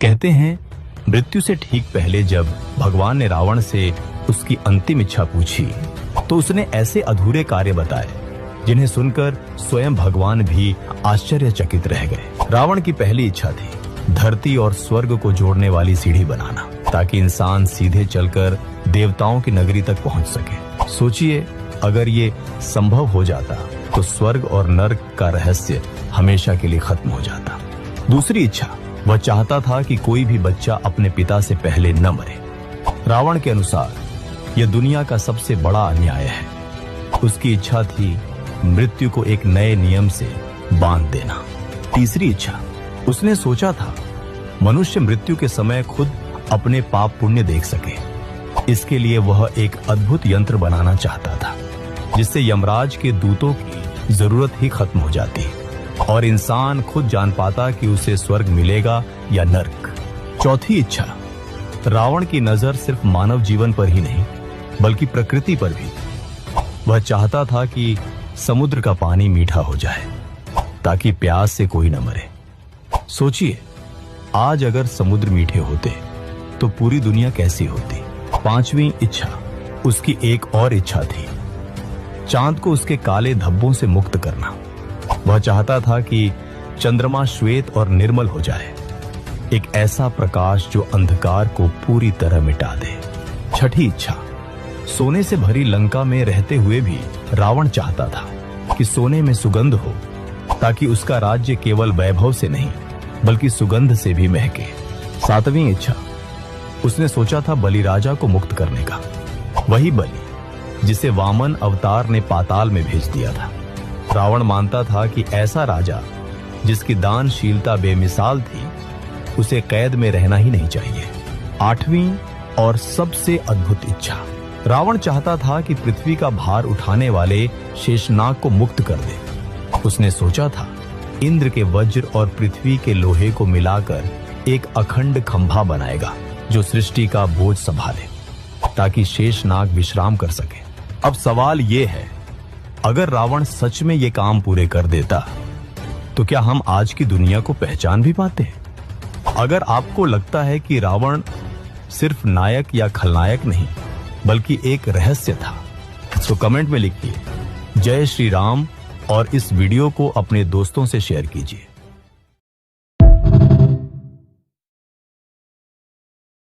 कहते हैं मृत्यु से ठीक पहले जब भगवान ने रावण से उसकी अंतिम इच्छा पूछी तो उसने ऐसे अधूरे कार्य बताए जिन्हें सुनकर स्वयं भगवान भी आश्चर्यचकित रह गए। रावण की पहली इच्छा थी धरती और स्वर्ग को जोड़ने वाली सीढ़ी बनाना, ताकि इंसान सीधे चलकर देवताओं की नगरी तक पहुंच सके। सोचिए, अगर ये संभव हो जाता तो स्वर्ग और नर्क का रहस्य हमेशा के लिए खत्म हो जाता। दूसरी इच्छा, वह चाहता था कि कोई भी बच्चा अपने पिता से पहले न मरे। रावण के अनुसार यह दुनिया का सबसे बड़ा अन्याय है। उसकी इच्छा थी मृत्यु को एक नए नियम से बांध देना। तीसरी इच्छा, उसने सोचा था मनुष्य मृत्यु के समय खुद अपने पाप पुण्य देख सके। इसके लिए वह एक अद्भुत यंत्र बनाना चाहता था जिससे यमराज के दूतों की जरूरत ही खत्म हो जाती और इंसान खुद जान पाता कि उसे स्वर्ग मिलेगा या नर्क। चौथी इच्छा, रावण की नजर सिर्फ मानव जीवन पर ही नहीं बल्कि प्रकृति पर भी। वह चाहता था कि समुद्र का पानी मीठा हो जाए ताकि प्यास से कोई न मरे। सोचिए, आज अगर समुद्र मीठे होते तो पूरी दुनिया कैसी होती। पांचवी इच्छा, उसकी एक और इच्छा थी चांद को उसके काले धब्बों से मुक्त करना। वह चाहता था कि चंद्रमा श्वेत और निर्मल हो जाए, एक ऐसा प्रकाश जो अंधकार को पूरी तरह मिटा दे। छठी इच्छा, सोने से भरी लंका में रहते हुए भी रावण चाहता था कि सोने में सुगंध हो ताकि उसका राज्य केवल वैभव से नहीं बल्कि सुगंध से भी महके। सातवीं इच्छा, उसने सोचा था बलि राजा को मुक्त करने का, वही बलि जिसे वामन अवतार ने पाताल में भेज दिया था। रावण मानता था कि ऐसा राजा जिसकी दानशीलता बेमिसाल थी उसे कैद में रहना ही नहीं चाहिए। आठवीं और सबसे अद्भुत इच्छा, रावण चाहता था कि पृथ्वी का भार उठाने वाले शेषनाग को मुक्त कर दे। उसने सोचा था इंद्र के वज्र और पृथ्वी के लोहे को मिलाकर एक अखंड खंभा बनाएगा जो सृष्टि का बोझ संभाले ताकि शेषनाग विश्राम कर सके। अब सवाल ये है, अगर रावण सच में ये काम पूरे कर देता तो क्या हम आज की दुनिया को पहचान भी पाते? अगर आपको लगता है कि रावण सिर्फ नायक या खलनायक नहीं बल्कि एक रहस्य था तो कमेंट में लिखिए जय श्री राम और इस वीडियो को अपने दोस्तों से शेयर कीजिए।